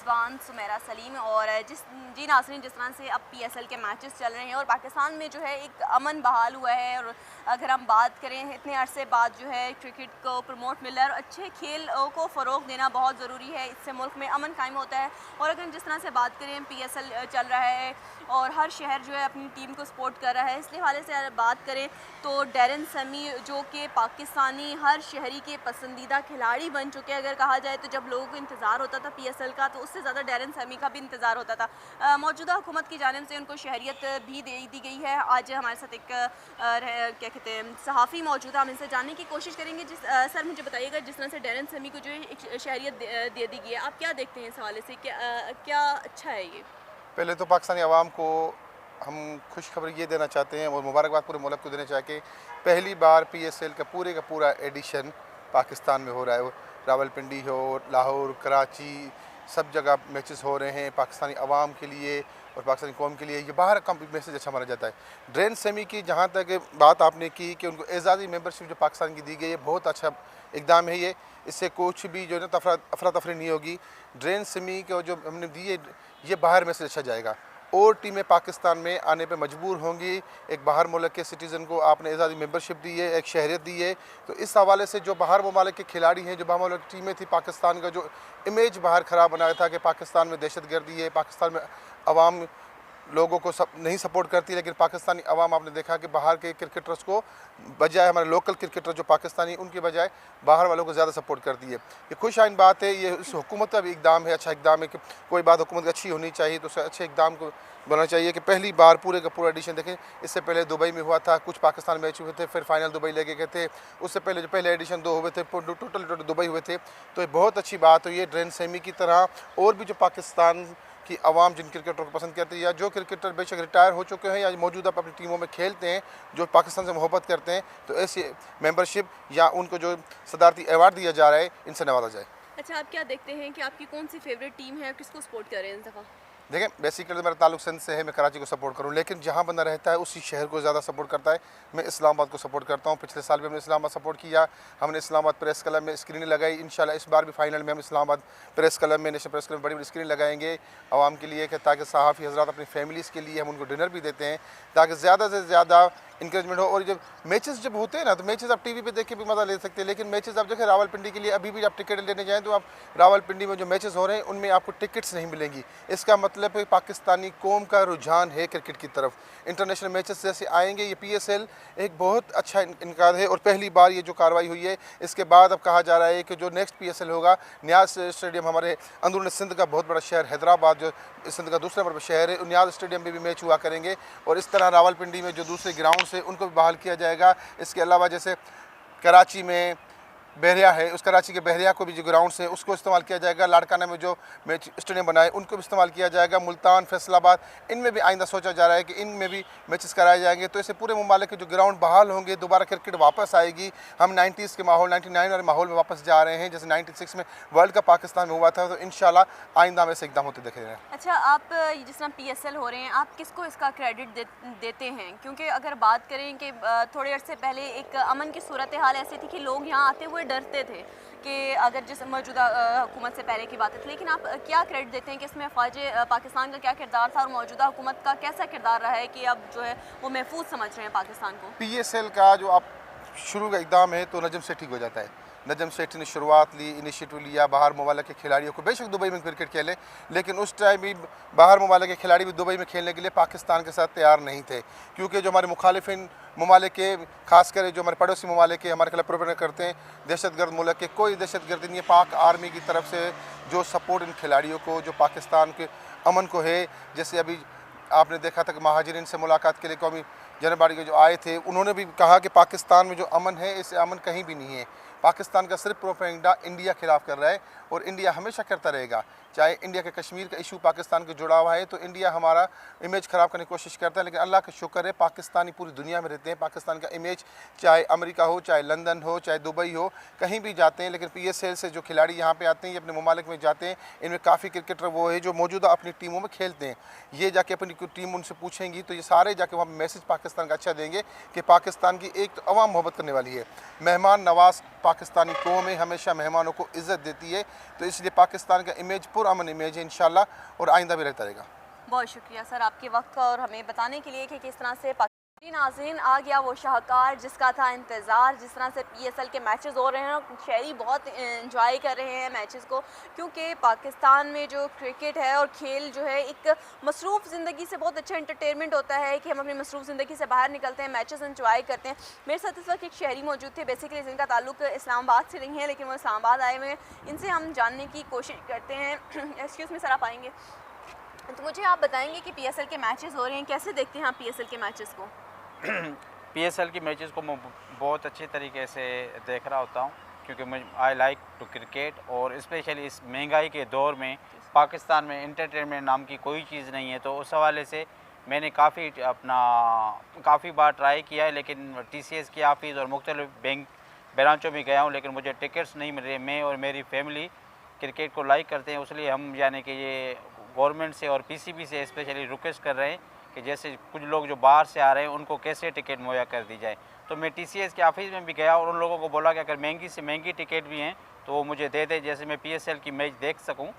रिजवान सुमेरा सलीम। और जी नाज़रीन, जिस तरह से अब पीएसएल के मैचेस चल रहे हैं और पाकिस्तान में जो है एक अमन बहाल हुआ है, और अगर हम बात करें इतने अरसे बाद जो है क्रिकेट को प्रमोट मिल रहा है और अच्छे खेल को फ़रोग देना बहुत ज़रूरी है, इससे मुल्क में अमन कायम होता है। और अगर जिस तरह से बात करें पीएसएल चल रहा है और हर शहर जो है अपनी टीम को सपोर्ट कर रहा है, इस लिहाजे से अगर बात करें तो डैरेन समी जो कि पाकिस्तानी हर शहरी के पसंदीदा खिलाड़ी बन चुके हैं। अगर कहा जाए तो जब लोगों को इंतज़ार होता था पीएसएल का, तो उससे ज़्यादा डैरेन समी का भी इंतज़ार होता था। मौजूदा हुकूमत की जानिब से उनको शहरियत भी दे दी गई है। आज हमारे साथ एक क्या कहते हैं सहाफ़ी मौजूद है, हम इनसे जानने की कोशिश करेंगे। सर मुझे बताइएगा, जिस तरह से डैरेन समी को जो है एक शहरियत दे दी गई है, आप क्या देखते हैं इस हवाले से, क्या अच्छा है ये? पहले तो पाकिस्तानी अवाम को हम खुशखबरी ये देना चाहते हैं और मुबारकबाद पूरे मुल्क को देना चाहते हैं। पहली बार पीएसएल का पूरा एडिशन पाकिस्तान में हो रहा है। रावलपिंडी हो, लाहौर, कराची, सब जगह मैचेस हो रहे हैं पाकिस्तानी अवाम के लिए और पाकिस्तानी कौम के लिए। ये बाहर का मैसेज अच्छा माना जाता है। डैरेन समी की जहाँ तक बात आपने की कि उनको एजाज़ी मेंबरशिप जो पाकिस्तान की दी गई है, बहुत अच्छा इकदाम है ये। इससे कुछ भी जो है ना अफरा तफरी नहीं होगी। डैरेन समी को जो हमने दी है, ये बाहर मैसेज अच्छा जाएगा और टीमें पाकिस्तान में आने पे मजबूर होंगी। एक बाहर मुल्क के सिटीज़न को आपने एजाज़ी मेंबरशिप दी है, एक शहरियत दी है, तो इस हवाले से जो बाहर ममालिक के खिलाड़ी हैं, जो बाहर मुल्क टीमें थी, पाकिस्तान का जो इमेज बाहर ख़राब बनाया था कि पाकिस्तान में दहशतगर्दी है, पाकिस्तान में अवाम लोगों को सब नहीं सपोर्ट करती, लेकिन पाकिस्तानी अवाम आपने देखा कि बाहर के क्रिकेटर्स को बजाय हमारे लोकल क्रिकेटर जो पाकिस्तानी, उनके बजाय बाहर वालों को ज़्यादा सपोर्ट करती है। ये खुश आइन बात है। ये इस हुकूमत का भी इकदाम है, अच्छा इकदाम है कि कोई बात हुकूमत अच्छी होनी चाहिए तो उसे अच्छे इकदाम को बनना चाहिए कि पहली बार पूरे का पूरा एडिशन देखें। इससे पहले दुबई में हुआ था, कुछ पाकिस्तान मैच हुए थे, फिर फाइनल दुबई लेके गए थे। उससे पहले जो पहले एडिशन 2 हुए थे, टोटल दुबई हुए थे। तो ये बहुत अच्छी बात हुई है। डैरेन समी की तरह और भी जो पाकिस्तान कि अवाम जिन क्रिकेटर को पसंद करती है या जो क्रिकेटर बेशक रिटायर हो चुके हैं या मौजूदा अपनी टीमों में खेलते हैं, जो पाकिस्तान से मोहब्बत करते हैं, तो ऐसी मेंबरशिप या उनको जो सदारती अवार्ड दिया जा रहा है, इनसे नवाजा जाए। अच्छा, आप क्या देखते हैं कि आपकी कौन सी फेवरेट टीम है, किसको सपोर्ट कर रहे हैं इस दफ़ा? देखें, बेसिकली मेरा ताल्लुक सिंध से है, मैं कराची को सपोर्ट करूं, लेकिन जहां बंदा रहता है उसी शहर को ज़्यादा सपोर्ट करता है। मैं इस्लामाबाद को सपोर्ट करता हूं। पिछले साल भी हमने इस्लामाबाद सपोर्ट किया। हमने इस्लामाबाद प्रेस क्लब में स्क्रीन लगाई। इंशाल्लाह इस बार भी फाइनल में हम इस्लामाबाद प्रेस क्लब में, नेशनल प्रेस क्लब में बड़ी स्क्रीन लगाएंगे आवाम के लिए, ताकि सहाफ़ी हज़रात अपनी फैमिलीज़ के लिए हम उनको डिनर भी देते हैं, ताकि ज़्यादा से ज़्यादा इंकरेजमेंट हो। और जब मैचेस जब होते हैं ना, तो मैचेस आप टीवी पे देख के भी मज़ा ले सकते हैं, लेकिन मैचेस आप देखें रावलपिंडी के लिए अभी भी आप टिकट लेने जाएँ तो आप रावलपिंडी में जो मैचेस हो रहे हैं उनमें आपको टिकट्स नहीं मिलेंगी। इसका मतलब है पाकिस्तानी कौम का रुझान है क्रिकेट की तरफ। इंटरनेशनल मैचेस जैसे आएंगे, ये पीएसएल एक बहुत अच्छा इनकार है और पहली बार ये जो कार्रवाई हुई है, इसके बाद अब कहा जा रहा है कि जो नेक्स्ट पीएसएल होगा, नियाज़ स्टेडियम हमारे अंदरून सिंध का बहुत बड़ा शहर हैदराबाद जो सिंध का दूसरा बड़ा शहर है, नियाज़ स्टेडियम में भी मैच हुआ करेंगे। और इस तरह रावलपिंडी में जो दूसरे ग्राउंड से उनको भी बहाल किया जाएगा। इसके अलावा जैसे कराची में बहरिया है, उस कराची के बहरिया को भी जो ग्राउंड से उसको इस्तेमाल किया जाएगा। लाड़काना में जो मैच स्टेडियम बनाए उनको भी इस्तेमाल किया जाएगा। मुल्तान, फैसलाबाद, इनमें भी आइंदा सोचा जा रहा है कि इनमें भी मैचेस कराए जाएंगे। तो इससे पूरे मुमालिक के जो ग्राउंड बहाल होंगे, दोबारा क्रिकेट वापस आएगी। हम 90s के माहौल, 99 वाले माहौल में वापस जा रहे हैं, जैसे 96 में वर्ल्ड कप पाकिस्तान में हुआ था। तो इंशाल्लाह आइंदा में से एकदम होते देखे रहे हैं। अच्छा, आप जिस तरह पीएसएल हो रहे हैं, आप किसको इसका क्रेडिट देते हैं? क्योंकि अगर बात करें कि थोड़े अर्से पहले एक अमन की सूरत हाल ऐसी थी कि लोग यहाँ आते हुए डरते थे कि अगर जिस मौजूदा हुकूमत से पहले की बात है, लेकिन आप क्या क्रेडिट देते हैं कि इसमें अफवाज पाकिस्तान का क्या किरदार था और मौजूदा हुकूमत का कैसा किरदार रहा है कि अब जो है वो महफूज समझ रहे हैं पाकिस्तान को? पीएसएल का जो आप शुरू का इक़दाम है तो नजम सेठी हो जाता है। नजम सेठी ने शुरुआत ली, इनिशिएटिव लिया बाहर ममालिक के खिलाड़ियों को, बेशक दुबई में क्रिकेट खेले, लेकिन उस टाइम भी बाहर ममालिक के खिलाड़ी भी दुबई में खेलने के लिए पाकिस्तान के साथ तैयार नहीं थे, क्योंकि जो हमारे मुखालिफिन ममालिक के, खासकर जो हमारे पड़ोसी ममालिक के हमारे खिलाफ प्रोपेगेंडा करते हैं, दहशतगर्द मुल्क के, कोई दहशतगर्दी नहीं है। पाक आर्मी की तरफ से जो सपोर्ट इन खिलाड़ियों को, जो पाकिस्तान के अमन को है, जैसे अभी आपने देखा था कि महाजिरीन से मुलाकात के लिए कौमी जनबाड़ी के जो आए थे, उन्होंने भी कहा कि पाकिस्तान में जो अमन है, इस अमन कहीं भी नहीं है। पाकिस्तान का सिर्फ प्रोपेगेंडा इंडिया खिलाफ कर रहा है और इंडिया हमेशा करता रहेगा। चाहे इंडिया के कश्मीर का इशू पाकिस्तान के जुड़ा हुआ है तो इंडिया हमारा इमेज ख़राब करने की कोशिश करता है, लेकिन अल्लाह का शुक्र है पाकिस्तानी पूरी दुनिया में रहते हैं। पाकिस्तान का इमेज चाहे अमेरिका हो, चाहे लंदन हो, चाहे दुबई हो, कहीं भी जाते हैं। लेकिन पीएसएल से जो खिलाड़ी यहाँ पे आते हैं, ये अपने ममालिक में जाते हैं, इनमें काफ़ी क्रिकेटर वो है जो मौजूदा अपनी टीमों में खेलते हैं। ये जाके अपनी टीम उनसे पूछेंगी तो ये सारे जाके वहाँ मैसेज पाकिस्तान का अच्छा देंगे कि पाकिस्तान की एक तो अवाम मोहब्बत करने वाली है, मेहमान नवाज पाकिस्तानी कौम है, हमेशा मेहमानों को इज़्ज़त देती है। तो इसलिए पाकिस्तान का इमेज पुरअमन इमेज है इंशाल्लाह, और आइंदा भी रहता रहेगा। बहुत शुक्रिया सर आपके वक्त का और हमें बताने के लिए कि किस तरह से जी नाज़रीन, आ गया वो शाहकार जिसका था इंतज़ार। जिस तरह से PSL के मैचेस हो रहे हैं, शहरी बहुत इंजॉय कर रहे हैं मैचेस को, क्योंकि पाकिस्तान में जो क्रिकेट है और खेल जो है एक मसरूफ़ ज़िंदगी से बहुत अच्छा एंटरटेनमेंट होता है कि हम अपनी मसरूफ़ ज़िंदगी से बाहर निकलते हैं, मैचेस इंजॉय करते हैं। मेरे साथ इस वक्त एक शहरी मौजूद थे, बेसिकली जिनका ताल्लुक इस्लामाबाद से नहीं है, लेकिन वो इस्लामाबाद आए हुए हैं। इनसे हम जानने की कोशिश करते हैं। एक्सक्यूज़ मी सर, आप आएँगे? तो मुझे आप बताएँगे कि PSL के मैचेस हो रहे हैं, कैसे देखते हैं आप PSL के मैचेस को? PSL की मैचेस को मैं बहुत अच्छे तरीके से देख रहा होता हूँ, क्योंकि मुझे आई लाइक टू क्रिकेट, और स्पेशली इस महंगाई के दौर में पाकिस्तान में एंटरटेनमेंट नाम की कोई चीज़ नहीं है। तो उस हवाले से मैंने काफ़ी बार ट्राई किया है, लेकिन TCS की ऑफिस और मुख्तलिफ बैंक ब्रांचों में गया हूँ, लेकिन मुझे टिकट्स नहीं मिल रहे। मैं और मेरी फैमिली क्रिकेट को लाइक करते हैं, इसलिए हम यानी कि ये गवर्नमेंट से और PCB से स्पेशली रिक्वेस्ट कर रहे हैं कि जैसे कुछ लोग जो बाहर से आ रहे हैं उनको कैसे टिकट मुहैया कर दी जाए। तो मैं TCS के ऑफिस में भी गया और उन लोगों को बोला कि अगर महंगी से महंगी टिकट भी हैं तो वो मुझे दे दे, जैसे मैं PSL की मैच देख सकूं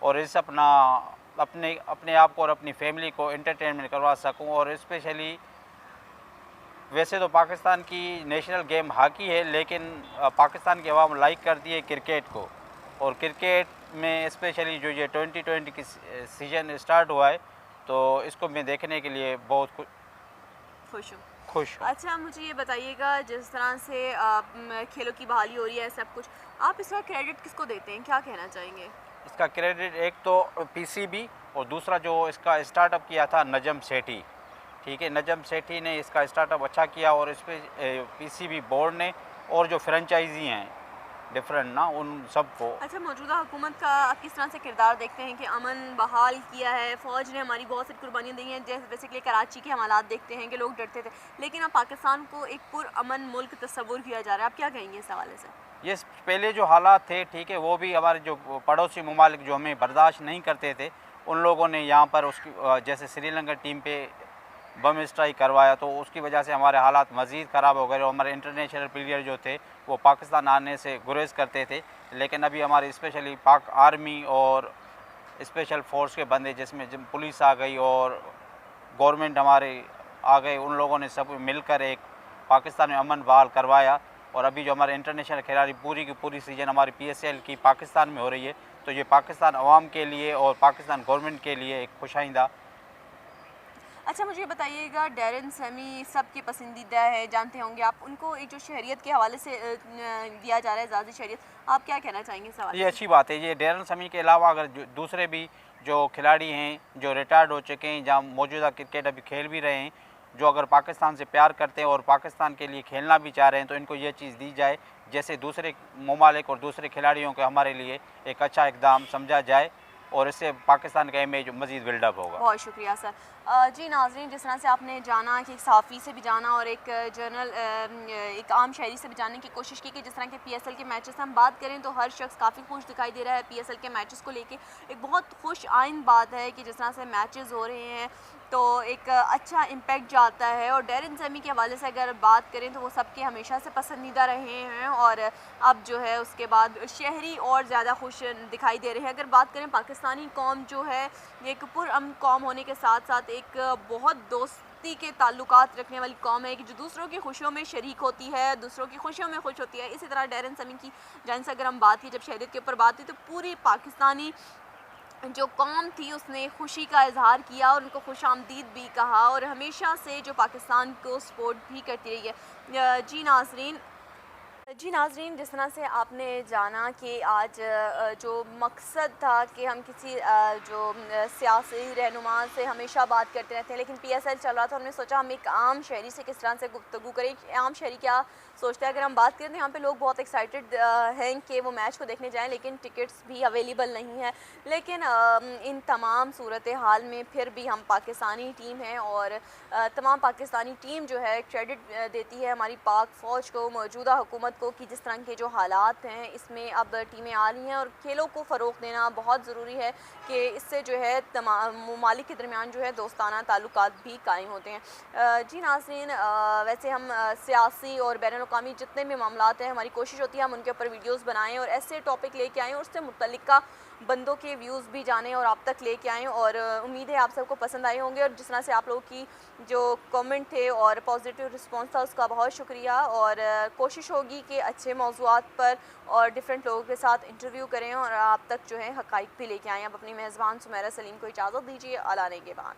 और इस अपने आप को और अपनी फैमिली को एंटरटेनमेंट करवा सकूं। और स्पेशली वैसे तो पाकिस्तान की नेशनल गेम हॉकी है, लेकिन पाकिस्तान की अवाम लाइक करती है क्रिकेट को, और क्रिकेट में स्पेशली जो ये 2020 की सीज़न स्टार्ट हुआ है तो इसको मैं देखने के लिए बहुत खुश हूँ। अच्छा, मुझे ये बताइएगा, जिस तरह से खेलों की बहाली हो रही है सब कुछ, आप इसका क्रेडिट किसको देते हैं, क्या कहना चाहेंगे? इसका क्रेडिट एक तो PCB और दूसरा जो इसका स्टार्टअप किया था नजम सेठी। ठीक है, नजम सेठी ने इसका स्टार्टअप अच्छा किया, और इस पर PCB बोर्ड ने और जो फ्रेंचाइजी हैं डिफरेंट ना, उन सबको। अच्छा, मौजूदा हुकूमत का आप किस तरह से किरदार देखते हैं कि अमन बहाल किया है, फ़ौज ने हमारी बहुत सी कुर्बानियाँ दी हैं, जैसे बेसिकली कराची के हालात देखते हैं कि लोग डरते थे, लेकिन अब पाकिस्तान को एक पुरअमन मुल्क तस्वुर किया जा रहा है, आप क्या कहेंगे इस हवाले से? ये पहले जो हालात थे, ठीक है, वो भी हमारे जो पड़ोसी ममालिक जो हमें बर्दाश्त नहीं करते थे, उन लोगों ने यहाँ पर उसकी जैसे श्रीलंका टीम पे बम स्ट्राइक करवाया, तो उसकी वजह से हमारे हालात मज़ीद ख़राब हो गए और हमारे इंटरनेशनल प्लेयर जो थे वो पाकिस्तान आने से गुरेज करते थे। लेकिन अभी हमारे स्पेशली पाक आर्मी और स्पेशल फोर्स के बंदे, जिसमें पुलिस आ गई और गवर्नमेंट हमारे आ गए, उन लोगों ने सब मिलकर एक पाकिस्तान में अमन बहाल करवाया। और अभी जो हमारे इंटरनेशनल खिलाड़ी पूरी की पूरी सीज़न हमारी PSL की पाकिस्तान में हो रही है, तो ये पाकिस्तान अवाम के लिए और पाकिस्तान गवर्नमेंट के लिए एक खुशाइंदा। अच्छा, मुझे बताइएगा, डैरन सैमी सबके पसंदीदा है, जानते होंगे आप, उनको एक जो शहरियत के हवाले से दिया जा रहा है ज़्यादा शहरियत, आप क्या कहना चाहेंगे सवाल? ये अच्छी बात है। ये डैरन सैमी के अलावा अगर दूसरे भी जो खिलाड़ी हैं जो रिटायर्ड हो चुके हैं, जहाँ मौजूदा क्रिकेट अभी खेल भी रहे हैं, जो अगर पाकिस्तान से प्यार करते हैं और पाकिस्तान के लिए खेलना भी चाह रहे हैं, तो इनको ये चीज़ दी जाए जैसे दूसरे ममालिक और दूसरे खिलाड़ियों को हमारे लिए एक अच्छा इक़दाम समझा जाए, और इससे पाकिस्तान का इमेज मज़ीद बिल्डअप होगा। बहुत शुक्रिया सर। जी नाज़रीन, जिस तरह से आपने जाना कि एक सहाफ़ी से भी जाना और एक जर्नल एक आम शहरी से भी जानने की कोशिश की कि जिस तरह के PSL के मैचेस हम बात करें तो हर शख्स काफ़ी खुश दिखाई दे रहा है PSL के मैचेस को लेके। एक बहुत खुश आइन बात है कि जिस तरह से मैचेस हो रहे हैं तो एक अच्छा इम्पैक्ट जाता है। और डैरन सैमी के हवाले से अगर बात करें तो वो सबके हमेशा से पसंदीदा रहे हैं, और अब जो है उसके बाद शहरी और ज़्यादा खुश दिखाई दे रहे हैं। अगर बात करें, पाकिस्तानी कौम जो है एक पुरअमन कौम होने के साथ साथ एक बहुत दोस्ती के ताल्लुकात रखने वाली कौम है कि जो दूसरों की खुशियों में शरीक होती है, दूसरों की खुशियों में खुश होती है। इसी तरह डैरन सैमी की जान से अगर हम बात की, जब शहरियत के ऊपर बात की, तो पूरी पाकिस्तानी जो कौम थी उसने खुशी का इजहार किया और उनको खुश आमदीद भी कहा, और हमेशा से जो पाकिस्तान को सपोर्ट भी करती रही है। जी नाज़रीन, जिस तरह से आपने जाना कि आज जो मकसद था कि हम किसी जो सियासी रहनुमा से हमेशा बात करते रहते हैं, लेकिन PSL चल रहा था, हमने सोचा हम एक आम शहरी से किस तरह से गुफ्तगू करें, आम शहरी क्या सोचते हैं। अगर हम बात करें तो यहाँ पे लोग बहुत एक्साइटेड हैं कि वो मैच को देखने जाएं, लेकिन टिकट्स भी अवेलेबल नहीं है। लेकिन इन तमाम सूरत हाल में फिर भी हम पाकिस्तानी टीम हैं, और तमाम पाकिस्तानी टीम जो है क्रेडिट देती है हमारी पाक फ़ौज को, मौजूदा हुकूमत को, कि जिस तरह के जो हालात हैं इसमें अब टीमें आ रही हैं, और खेलों को फ़रोग़ देना बहुत ज़रूरी है कि इससे जो है तमाम ममालिक के दरमियान जो है दोस्ताना ताल्लुकात भी कायम होते हैं। जी नाज़रीन, वैसे हम सियासी और बैनुल-अक़वामी जितने भी मामलात हैं, हमारी कोशिश होती है हम उनके ऊपर वीडियोज़ बनाएँ और ऐसे टॉपिक लेके आएँ और उससे मुतल्लिका बंदों के व्यूज़ भी जाने और आप तक लेके आएँ। और उम्मीद है आप सबको पसंद आए होंगे। और जिस तरह से आप लोगों की जो कमेंट थे और पॉजिटिव रिस्पांस था उसका बहुत शुक्रिया। और कोशिश होगी कि अच्छे मौज़ूआत पर और डिफरेंट लोगों के साथ इंटरव्यू करें और आप तक जो है हक़ाइक़ भी लेके आएँ। अब अपनी मेज़बान सुमेरा सलीम को इजाज़त दीजिए। अला नेगेबान।